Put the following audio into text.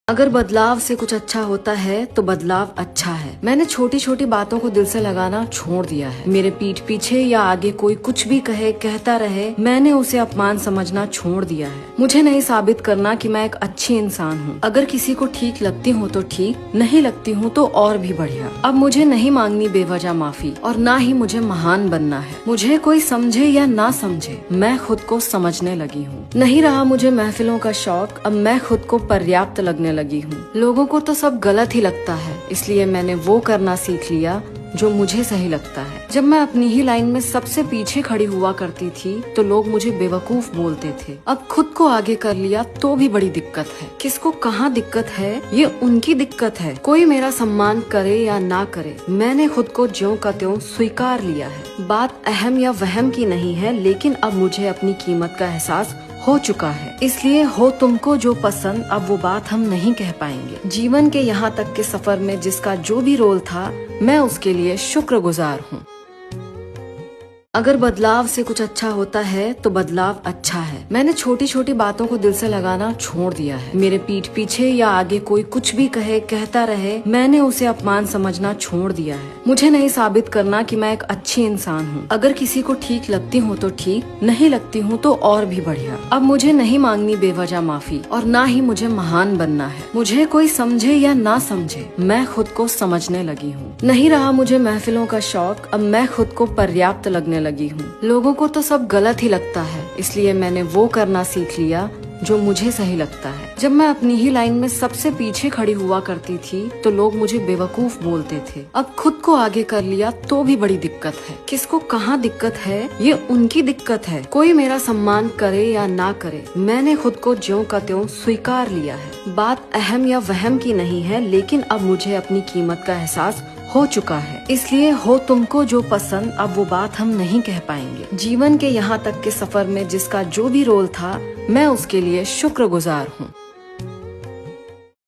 अगर बदलाव से कुछ अच्छा होता है तो बदलाव अच्छा है। मैंने छोटी छोटी बातों को दिल से लगाना छोड़ दिया है। मेरे पीठ पीछे या आगे कोई कुछ भी कहे कहता रहे, मैंने उसे अपमान समझना छोड़ दिया है। मुझे नहीं साबित करना कि मैं एक अच्छी इंसान हूँ। अगर किसी को ठीक लगती हूँ तो ठीक, नहीं लगती हूँ तो और भी बढ़िया। अब मुझे नहीं मांगनी बेवजह माफी और ना ही मुझे महान बनना है। मुझे कोई समझे या ना समझे, मैं खुद को समझने लगी हूँ। नहीं रहा मुझे महफिलों का शौक, अब मैं खुद को पर्याप्त लगने लगी हूँ। लोगों को तो सब गलत ही लगता है, इसलिए मैंने वो करना सीख लिया जो मुझे सही लगता है। जब मैं अपनी ही लाइन में सबसे पीछे खड़ी हुआ करती थी तो लोग मुझे बेवकूफ बोलते थे। अब खुद को आगे कर लिया तो भी बड़ी दिक्कत है। किसको कहाँ दिक्कत है ये उनकी दिक्कत है। कोई मेरा सम्मान करे या ना करे, मैंने खुद को ज्यों का त्यों स्वीकार लिया है। बात अहम या वहम की नहीं है, लेकिन अब मुझे अपनी कीमत का एहसास हो चुका है। इसलिए हो तुमको जो पसंद, अब वो बात हम नहीं कह पाएंगे। जीवन के यहाँ तक के सफर में जिसका जो भी रोल था, मैं उसके लिए शुक्रगुजार हूँ। अगर बदलाव से कुछ अच्छा होता है तो बदलाव अच्छा है। मैंने छोटी छोटी बातों को दिल से लगाना छोड़ दिया है। मेरे पीठ पीछे या आगे कोई कुछ भी कहे कहता रहे, मैंने उसे अपमान समझना छोड़ दिया है। मुझे नहीं साबित करना कि मैं एक अच्छी इंसान हूँ। अगर किसी को ठीक लगती हूँ तो ठीक, नहीं लगती हूँ तो और भी बढ़िया। अब मुझे नहीं मांगनी बेवजह माफी और ना ही मुझे महान बनना है। मुझे कोई समझे या ना समझे, मैं खुद को समझने लगी हूँ। नहीं रहा मुझे महफिलों का शौक, अब मैं खुद को पर्याप्त लगने लगी हूँ। लोगों को तो सब गलत ही लगता है, इसलिए मैंने वो करना सीख लिया जो मुझे सही लगता है। जब मैं अपनी ही लाइन में सबसे पीछे खड़ी हुआ करती थी तो लोग मुझे बेवकूफ बोलते थे। अब खुद को आगे कर लिया तो भी बड़ी दिक्कत है। किसको कहाँ दिक्कत है ये उनकी दिक्कत है। कोई मेरा सम्मान करे या ना करे, मैंने खुद को ज्यों का त्यों स्वीकार लिया है। बात अहम या वहम की नहीं है, लेकिन अब मुझे अपनी कीमत का एहसास हो चुका है। इसलिए हो तुमको जो पसंद, अब वो बात हम नहीं कह पाएंगे। जीवन के यहाँ तक के सफर में जिसका जो भी रोल था, मैं उसके लिए शुक्रगुजार हूँ।